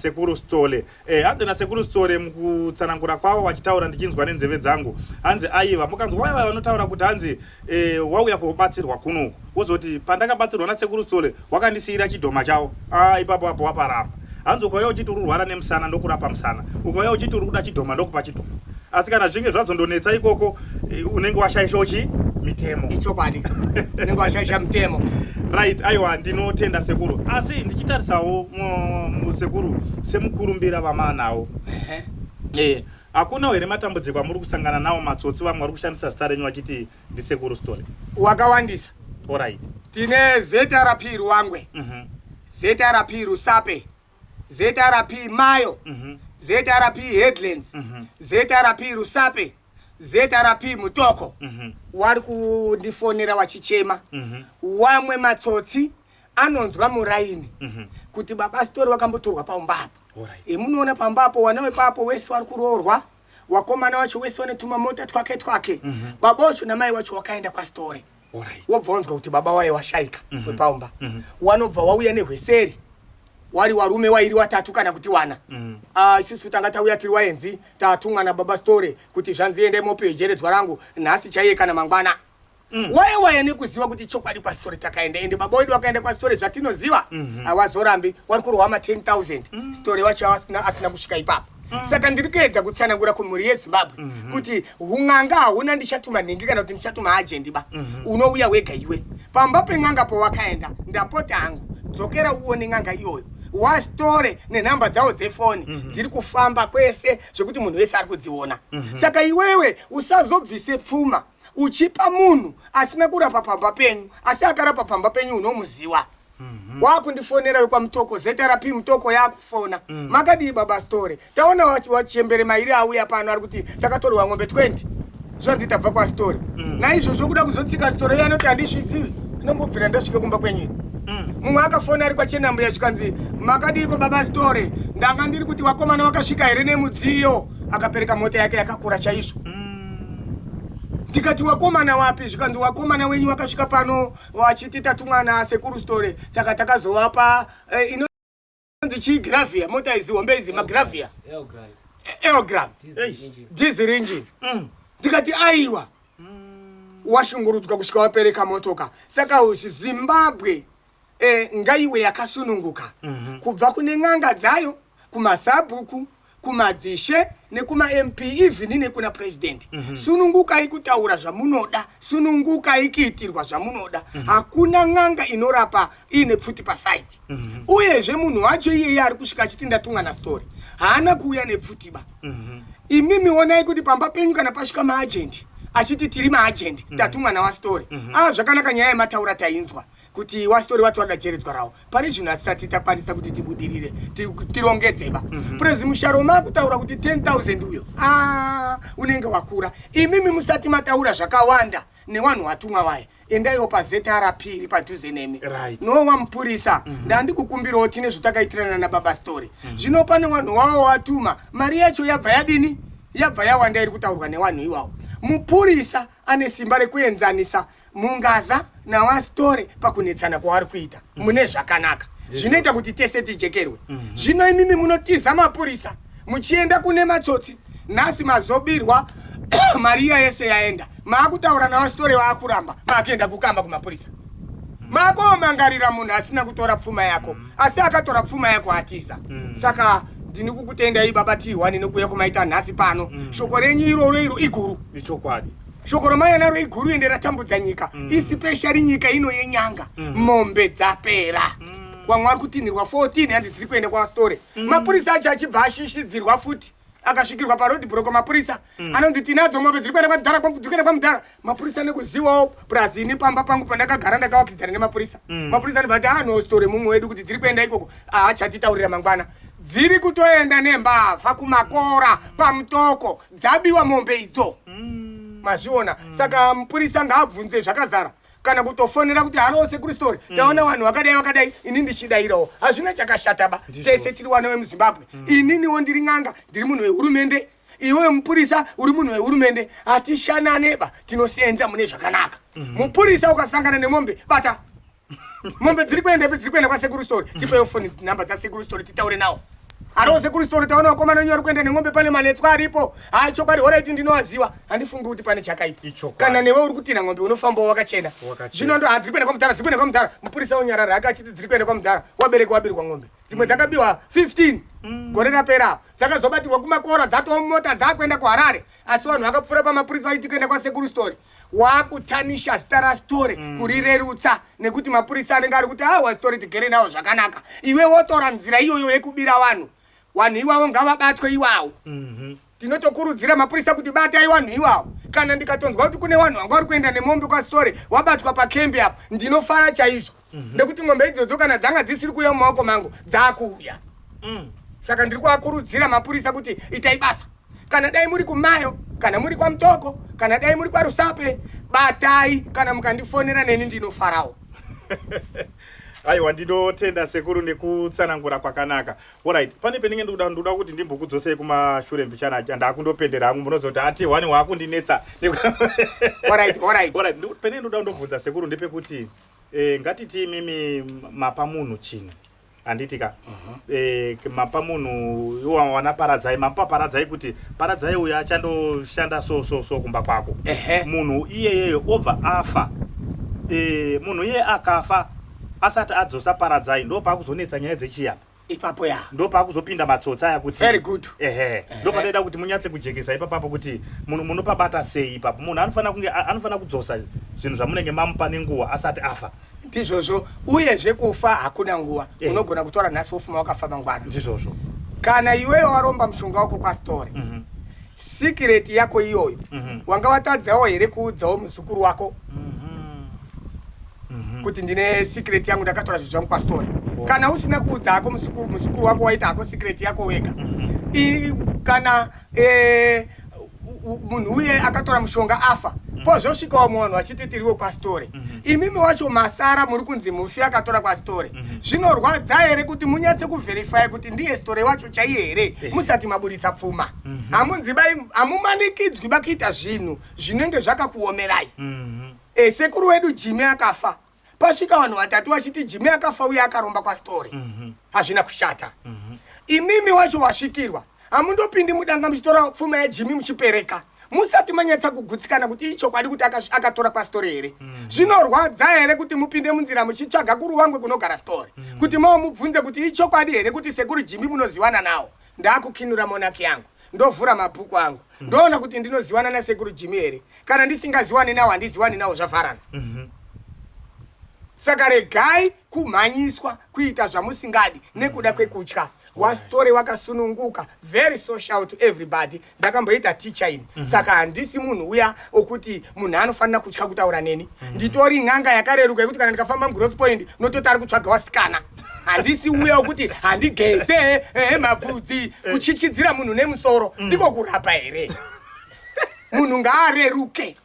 Sekuru Stole. Hanzi naSekuru Stole mukutsanangura kwavo vachitaura ndichinzwa nenzeve dzangu. Hanzi aiva mukanzwa vaya vanotaura kuti hanzi wauya kubatsirwa kunoku. Wozoti pandakabatsirwa naSekuru Stole wakandisiyira chidhoma chavo. Ipapo apo waparamba. Hanzi ukauya uchiti ururwara nemusana ndokurapa musana. Ukauya uchiti uri kuda chidhoma ndokupa chidhoma. Asi kana zvinge zvadzondonetsa ikoko unenge washaisha uchi mitemo. Ichokwadi. Unenge washaisha mitemo. Right, aiwa ndinotenda Sekuru. Asi ndichitarisawo muSekuru semukurumbira vamanawo. Hakuna here matambudziko amuri kusangana nawo matsotsi vamwe vari kushandisa zita renyu vachiti ndiSekuru Stole? Wakawandisa. Alright. Tine ZRP Ruwangwe. ZRP Rusape. ZRP Mayo. ZRP Headlands. ZRP Rusape. ZRP Mutoko. Wari kundifonera wachichema. Wamwe matsotsi anonzwa muraini kuti baba Stole wakambotorwa paumbapo. Munoona pambapo wanawe papo wese wari kuroorwa. Wakomana wacho wese wanetuma mota twake. Baba wacho namai wacho wakaenda kwa Stole. Wobvonzwa kuti baba waye washaika wepaumba. Wanobva wauya nehweseri. Wari warume wairi watatu kana kuti wana. Isusu tanga tauya tiri waenzi tatumwa na baba Stole kuti zvanziende mopejeredzwa rangu nhasi chaiye kana mangwana. Waye nekuziva kuti chokwadi kwa Stole takaenda ende baba wedu wakaenda kwa Stole zvatinoziva. Hawazorambi wari kurohwa 10,000. Stole wacho asina kusvika ipapo. Saka ndiri kuedza kutsanangura kumhuri yeZimbabwe kuti hun'anga huna ndichatuma nhingi kana kuti ndichatuma ajendi ba. Unouya wega iwe. Pamba pen'anga powakaenda ndapota hangu dzokera uone n'anga iyoyo. WaStore nenhamba dzawo dzefoni dziri kufamba kwese zvekuti munhu wese ari kudziona. Saka iwewe usazobvise pfuma uchipa munhu asina kurapa pamba penyu asi akarapa pamba penyu unomuziva. Wakundifonera kwa Mutoko, ZRP Mutoko yakufona. Makadi baba Stole. Taona wachembere mairi auya pano ari kuti takatorwa ng'ombe 20. Zvanzi tabva kwa Stole. Naizvo zvokuda kuzotsika Stole yanoti handisvizivi. Ndinombobvira ndasvike kumba kwenyu. Mumwe akafona ari kwachenambuya zvikanzi makadiko baba Stole. Ndanga ndiri kuti wakomana wakasvika here nemudziyo. Akapereka mota yake yakakura chaizvo. Ndikati wakomana wapi? Zvikanzi wakomana wenyu wakasvika pano wachiti tatumwa naSekuru Stole. Saka takazovapa inonzi chigravia mota izi hombe izi magravia. Eograv. Diesel engine. Ndikati aiwa. Washungurudzwa kusvika wapereka motoka. Saka Zimbabwe ngaiwe yakasununguka. Kubva kune n'anga dzayo kumasabhuku kumadzishe nekuma MP even nekuna president. Sunungukai kutaura zvamunoda, sunungukai kuitirwa zvamunoda. Hakuna n'anga inorapa ine pfuti pasite. Uyezve munhu wacho iyeye ari kusvika achiti ndatumwa naStole haana kuuya nepfuti ba. Imimi onai kuti pamba penyu kana pasvika maajendi achiti tiri maajendi tatumwa nawaStole. Zvakanaka nyaya yemataura tainzwa kuti waStole wati wadacheredzwa rawo. Pane zvinhu hatisati takwanisa kuti tibudirire tirongedzeba. Prezi Musharoma kutaura kuti 10,000 uyo unenge wakura. Imimi musati mataura zvakawanda nevanhu vatumwa vaya endaiwo pazeta rapiri padhuze nemi Right. nowa mupurisa ndandikukumbirawo tine zvatakaitirana nababa story zvino pane vanhu wavo watuma mari yacho yabva yadini yabva yawanda iri kutaurwa nevanhu ivavo mupurisa ane simba rekuenzanisa mungaza nawastore pakunetsana kwavari kuita mune zvakanaka zvinoita kuti tese tijekerwe zvino imimi munotiza mapurisa muchienda kune matsotsi nhasi mazobirwa mari iya yese yaenda maakutaura nawastore waakuramba maakuenda kukamba kumapurisa makomangarira munhu asina kutora pfuma yako asi akatora pfuma yako hatiza saka ndini kukutendai baba T1 nokuuya kumaita nhasi pano shoko renyu iroro iguru ichokwadi shoko romayanaro iguru ende ratambudza nyika especially nyika ino yenyanga mombe dzapera kwamwari kutinhirwa 14 hanzi dziri kuenda kwastore mapurisa acho achibva ashishidzirwa futi akasvikirwa parodi broko mapurisa anonzi tinadzo mombe dziri kuenda kwamudhara mapurisa nekuzivawo brazini pamba pangu pandakagara ndakawakidzana nemapurisa mapurisa anobvati anho story mumwe wedu kuti dziri kuenda ikoko achatitaurira mangwana dziri kutoenda nembavha kumakora pamutoko dzabiwa mombe idzo mazviona saka mupurisa ngaabvunze zvakazara kana kutofonera kuti halo sekuristory taona vanhu vakadai ini ndichidayirawo hazvina chakashataba tese tiri vana vemuzimbabwe ininiwo ndiri n'anga ndiri munhu wehurumende iwe mupurisa uri munhu wehurumende hatishananeba tinosenza mune zvakanaka mupurisa ukasangana nemombe bata mombe dziri kuenda kwasekuristory tipeyo foni nhamba dzasekuristory titaure nawo haro sekuristory taona vakomana wenyu vari kuenda nemombe pane manetswa aripo chokwadi horaiti ndinowaziva handifungi kuti pane chakaipa kana newe uri kutina ng'ombe unofambawo wakachena zvino ndo dziri kuenda kwamudhara mupurisa unyarara akachiti dziri kuenda kwamudhara wabereka wabirwa ng'ombe dzimwe dzakabiwa 15 gore rapera apo dzakazobatirwa kumakora dzatova mota dzakuenda kuharare asi vanhu vakapfuura pamapurisa aiti kuenda kwasekuristory wakutanisha zita rastory kurirerutsa nekuti mapurisa anenge ari kuti wasitory tigere nawo zvakanaka iwe wotora nzira iyoyo yekubira vanhu ivavo ngavabatwe iwawo tinotokurudzira mapurisa kuti batai vanhu ivavo kana ndikatonzwa kuti kune vanhu vanga vari kuenda nemombe kwastory wabatwa pakembi apo ndinofara chaizvo nekuti ng'ombe idzodzo kana dzanga dzisiri kuuya mumaoko mangu dzakuuya saka ndiri kuvakurudzira mapurisa kuti itai basa kana dai muri kumayo kana muri kwamutoko kana dai muri kwarusape batai kana mukandifonera neni ndinofarawo aiwa ndinotenda sekuru nekutsanangura kwakanaka alright pane penenge ndoda kuti ndimbokudzosei kumashure mbichana ndakundopendera hangu munozoti T1 wakundinetsa alright penenge ndoda ndobvunza sekuru ndepekuti ngatiti mimi mapa munhu chini handitika mapa munhu iwa wana paradzai mapa paradzai kuti paradzai uyu achandoshanda so kumba kwako munhu iyeyeyo obva afa munhu iye akafa asati adzosa paradzai ndo pakuzonetsa nyaya dzechiyapa ipapo ya ndo pakuzopinda matsotsa aya kuti very good ndo panoda kuti munyatse kujekesa ipapo kuti munhu munopabata sei ipapo munhu anofana kudzosa zvinhu zvamunenge mamupa nenguva asati afa ndizvozvo uyezve kufa hakuna nguva unogona kutora nhasi wofuma wakafa mangwana ndizvozvo kana iweyo waromba mushonga wako kwastory sikireti yako iyoyo wanga watadzawo here kuudzawo muzukuru wako kuti ndine sikireti yangu ndakatora zvinhu zvangu kwastory kana usina kuudza hako muzukuru wako waita hako sikireti yako wega kana munhu uye akatora mushonga afa pozvosvikawo munhu achiti tiriwo kwastory imimi wacho masara muri kunzi mufi akatora kwastory zvinorwadza here kuti munyatse kuvherify kuti ndiye story wacho chaiye here musati maburitsa pfuma hamumanikidzwi bakuita zvinhu zvinenge zvakakuomerai sekuru wedu Jimmy akafa pasvika vanhu vatatu vachiti Jimmy akafa uye akaromba kwastory hazvina kushata imimi wacho wasvikirwa hamundopindi mudanga muchitora pfuma yaJimmy muchipereka musati manyatsa kugutsikana kuti ichokwadi kuti akatora kwastory here zvinorwadza here kuti mupinde munzira muchitsvaga kuru wangwe kunogara story kuti mawo mubvunze kuti ichokwadi here kuti sekuru Jimmy munoziwana nawo ndakukinura monaki yangu ndovhura mabhuku angu ndoona kuti ndinoziwana nasekuru Jimmy here kana ndisingaziwani nawo handiziwani nawo zvavharana saka regai kumhanyiswa kuita zvamusingadi nekuda kwekutya wasitory wakasununguka very social to everybody ndakamboita teacher ini saka handisi munhu uya okuti munhu anofanira kutya kutaura neni nditori n'anga yakareruka yekuti kana ndikafamba mugrowth point nototi ari kutsvaga wasikana handisi uya okuti handigeze mabvudzi kutyityidzira munhu nemusoro ndiko kurapa here munhu ngaareruke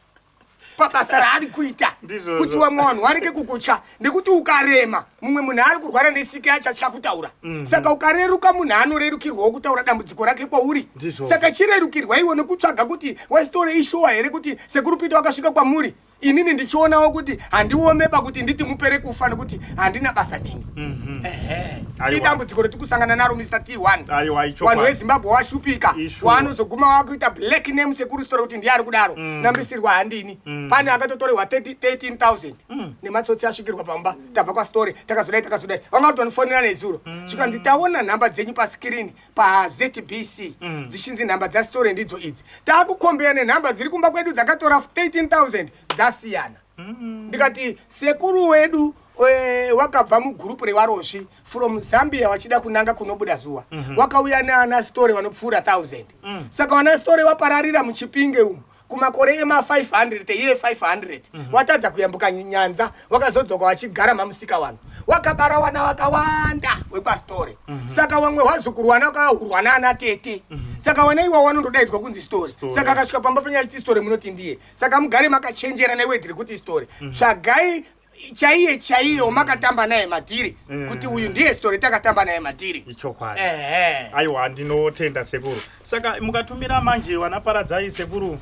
pabasa raari kuita kuti wamwe vanhu vareke kukutya nekuti ukarema mumwe munhu ari kurwara nesiki achatya kutaura saka ukareruka munhu anorerukirwawo kutaura dambudziko rake kwauri saka chirerukirwa iwe nekutsvaga kuti wesitore ishowa here kuti sekurupita wakasvika kwamuri inini ndichionawo kuti handiomeba kuti nditi mupere kufa nekuti handina basa neni idambudziko retikusangana naro Mr. T1 vanhu vezimbabwe washupika waanozoguma wakuita black name sekurustora kuti ndiye ari kudaro nambisirwa handini pane akatotorerwa 13,000 nematsotsi asvikirwa pamba tabva kwasitore takazodai vanga kuti vanofonera nezuro chikanzi taona nhamba dzenyu paskirini paZBC dzichinzi nhamba dzasitore ndidzo idzi taakukombera nenhamba dziri kumba kwedu dzakatora 13,000 dzasiyana ndikati sekuru wedu wakabva mugurupu revarozvi from Zambia wachida kunanga kunobuda zuva wakauya neana story vanopfuura 1,000 saka vana story wapararira muchipinge umu kumakore ema500 iye 500 watadza kuyambuka nyanza wakazodzoka wachigara mamusika vanhu wakabara wana wakawanda wepasitore saka wamwe wazukuru wana wakahurwa naana tete saka wana iwa wanondodaidzwa kunzi story saka akasvika pamba penyachiti story munoti ndiye saka mugare makachenjera newedhiri kuti story tsvagai chaiye makatamba naye madhiri kuti uyu ndiye story takatamba naye madhiri ichokwadi aiwa ndinotenda sekuru saka mukatumira manje wanaparadzai sekuru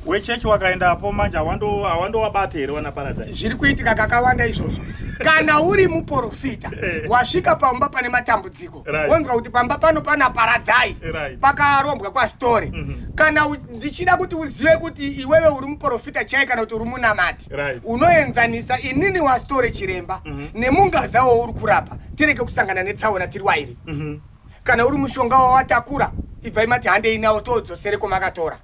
wechechi wakaendapo manje awandowabate here wanaparadzai zviri kuitika kakawanda izvozvo kana uri muprofita wasvika pamba pane matambudziko wonzwa kuti pamba pano pana paradzai pakarombwa kwasitore kana ndichida kuti uzive kuti iwewe uri muprofita chai kana kuti uri munamati unoenzanisa inini wasitore chiremba nemungazawo uri kurapa tireke kusangana netsaona tiri wairi kana uri mushonga wawatakura ibvai mati handei nawo todzosere kwamakatora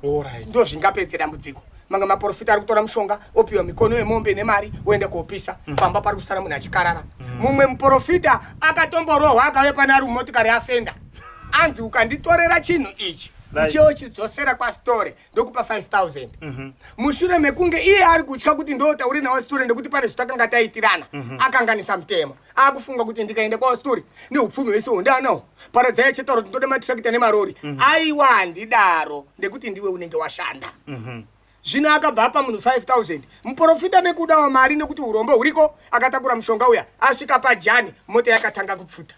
ndo zvingapedze dambudziko manga maprofita ari kutora mushonga opiwa mikono yemombe nemari oenda koopisa pamba pari kusara munhu achikarara mumwe muprofita akatomborohwa akauya pane ari mumotikari afenda anzi ukanditorera chinhu ichi ndichewo chidzosera kwasitore ndokupa 5,000 mushure mekunge iye ari kutya kuti ndotauri nawo sitore ndekuti pane zvitakanga taitirana akanganisa mutemo akufunga kuti ndikaenda kwasitore neupfumi wese hondanawo paradzai chetauro kuti ndode matirakita nemarori aiwa handidaro ndekuti ndiwe unenge washanda zvino akabva apa munhu 5,000 muprofita nekudawo mari nekuti urombo huriko akatakura mushonga uya asvika pajani mota yakatanga kupfuta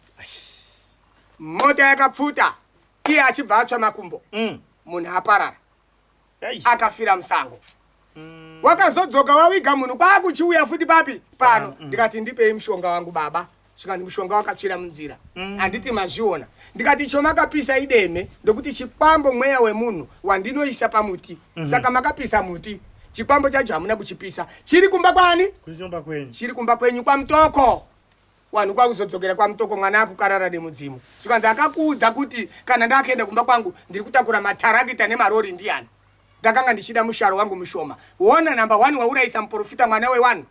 mota yakapfuta iye achibva atsva makumbo munhu aparara akafira musango wakazodzoka waviga munhu kwakuchiuya futi papi pano ndikati ndipei mushonga wangu baba zvikanzi mushonga wakachira munzira handiti mazviona ndikati icho makapisa ideme ndokuti chikwambo mweya wemunhu wandinoisa pamuti saka makapisa muti chikwambo chacho hamuna kuchipisa chiri kumba kwani chiri kumba kwenyu kwamutoko wanhu kwakuzodzokera kwamutoko mwana akukarara nemudzimu zvikanzi akakuudza kuti kana ndakaenda kumba kwangu ndiri kutakura matarakita nemarori ndiani ndakanga ndichida musharo wangu mushoma wona number 1 wauraisa muprofita mwana we1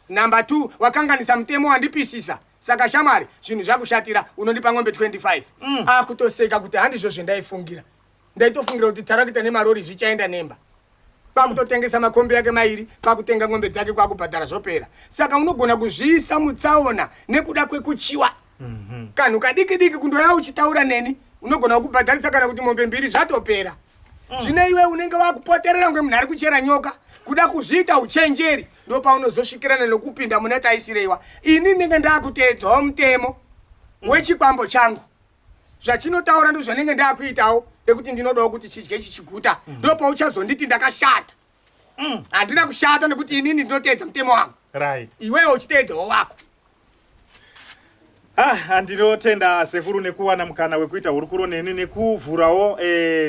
number 2 wakanganisa mutemo wandipisisa saka shamwari zvinhu zvakushatira unondipa ng'ombe 25 akutoseka kuti handizvo zvendaifungira ndaitofungira kuti tarakita nemarori zvichaenda nemba kwakutotengesa makombi yake mairi kwakutenga ng'ombe dzake kwakubhadhara zvopera saka unogona kuzviisa mutsaona nekuda kwekuchiwa kanhu kadiki diki kundoya uchitaura neni unogona kukubhadharisa kana kuti mombe mbiri zvatopera zvino iwe unenge wakupoterera kunge munhu ari kuchera nyoka kuda kuzviita uchenjeri ndo paunozosvikirana nokupinda muna taisireiwa ini ndenge ndakuteedzawo mutemo wechikwambo changu zvachinotaura ndo zvanenge ndakuitawo ndekuti ndinodawo kuti chidye chichiguta ndo pauchazonditi ndakashata handina kushata nekuti inini ndinoteedza mutemo wangu iwewe uchiteedzawo wako handinotenda sekuru nekuwana mukana wekuita hurukuro neni nekuvhurawo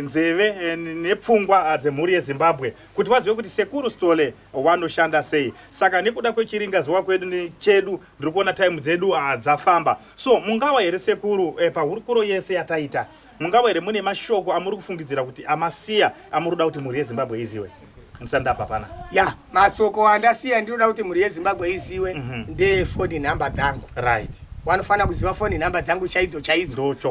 nzeve nepfungwa dzemhuri yeZimbabwe kuti vazive kuti sekuru Stole wanoshanda sei. Saka nekuda kwechiringazuva kwedu chedu ndiri kuona time dzedu dzafamba. So mungawa here sekuru pahurukuro yese yataita mungawa here mune mashoko amuri kufungidzira kuti amasiya amuri kuda kuti mhuri yeZimbabwe iziwe? Nsandapa pana. Ya, masoko andasiya ndinoda kuti mhuri yeZimbabwe iziwe ndefoni nhamba dzangu. Right. Wanofana kuziva foni nhamba dzangu chaidzo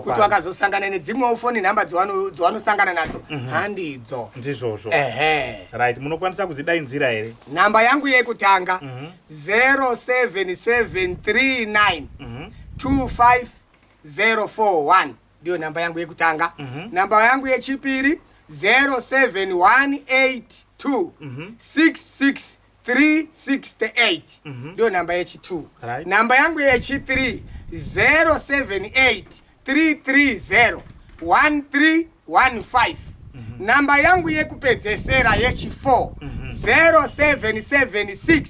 kuti wakazosangana nedzimwewo foni nhamba dzawanosangana nadzo handidzo ndizvozvo. Right, munokwanisa kudzidainzira here? Nhamba yangu yekutanga 07739 25041 ndiyo nhamba yangu yekutanga. Nhamba yangu yechipiri 07182 2 66368 ndio namba yechi 2. Right. Namba yangu yechi 3 078 330 1315. Namba yangu yekupedzesera yechi 4 0776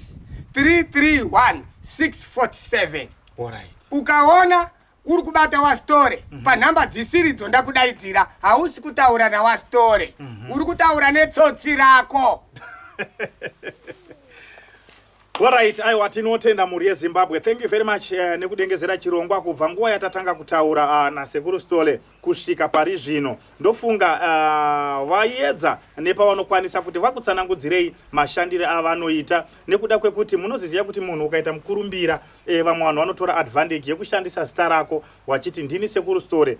331 647. Alright. Ukaona uri kubata wa story pa namba dzisiridzo ndakudaidzira hausi kutaura na wa story uri kutaura netsotsi rako. Alright, aiwa tinotenda muri yeZimbabwe. Thank you very much nekudengezera chirongwa kubva nguva yatatanga kutaura na Sekuru Stole kusvika pari zvino. Ndofunga vaedza nepavanokwanisa kuti vakutsanangudzirei mashandire avanoita nekuda kwekuti munoziziva kuti munhu ukaita mukurumbira vamwe vanhu vanotora advantage yekushandisa zita rako wachiti ndini Sekuru Stole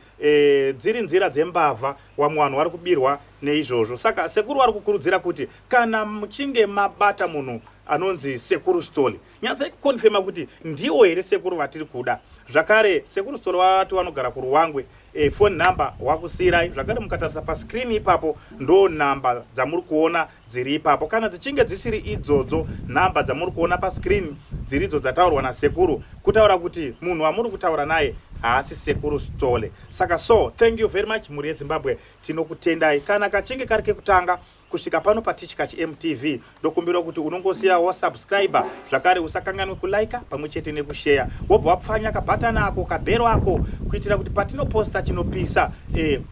dziri nzira dzembavha vamwe vanhu vari kubirwa neizvozvo. Saka Sekuru vari kukurudzira kuti kana muchinge mabata munhu anonzi Sekuru Stole nyatsai kukonfirma kuti ndiwo here Sekuru vatiri kuda. Zvakare Sekuru Stole vati vanogara kuRuwangwe, phone number wakusirai. Zvakare mukatarisa pa screen ipapo ndo namba dzamuri kuona dziri ipapo. Kana dzichinge dzisiri idzodzo namba dzamuri kuona pa screen dziridzo dzataurwa na Sekuru kutaura kuti munhu wamuri kutaura naye haasi Sekuru Stole. Saka thank you very much muri yeZimbabwe, tinokutendai. Kana kachinge kari kekutanga kusvika pano paTichikachi MTV ndokumbira kuti unongosiyawo subscriber. Zvakare usakanganwe kulike pamwe chete nekushare. Wobva wapfanya kabhatani ako kabhero ako kuitira kuti patinoposta chinopisa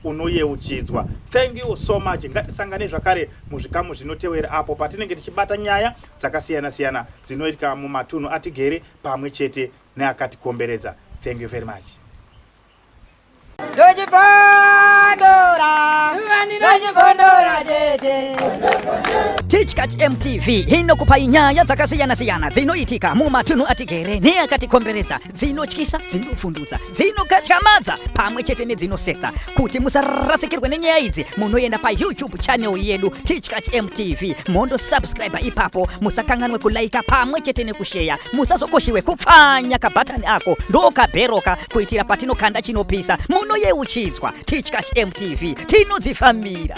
unoyeuchidzwa. Thank you so much. Ngatisangane zvakare muzvikamu zvinotevera apo patinenge tichibata nyaya dzakasiyana siyana dzinoitika mumatunhu atigere pamwe chete neakatikomberedza. Thank you very much. Tichikachi MTV inokupai nyaya dzakasiyana siyana dzinoitika mumatunhu atigere neakatikomberedza, dzinotyisa, dzinofundutsa, dzinokatyamadza pamwe chete nedzinosetsa. Kuti musarasikirwe nenyaya idzi munoenda pa YouTube channel yedu Tichikachi MTV mondo subscribe ipapo. Musakanganwe kulike pamwe chete nekushare. Musazokoshiwe kupfanya kabhatani ako ndokabheroka kuitira patinokanda chinopisa munoyeuchidzwa. Tichikachi MTV tinodzifamira.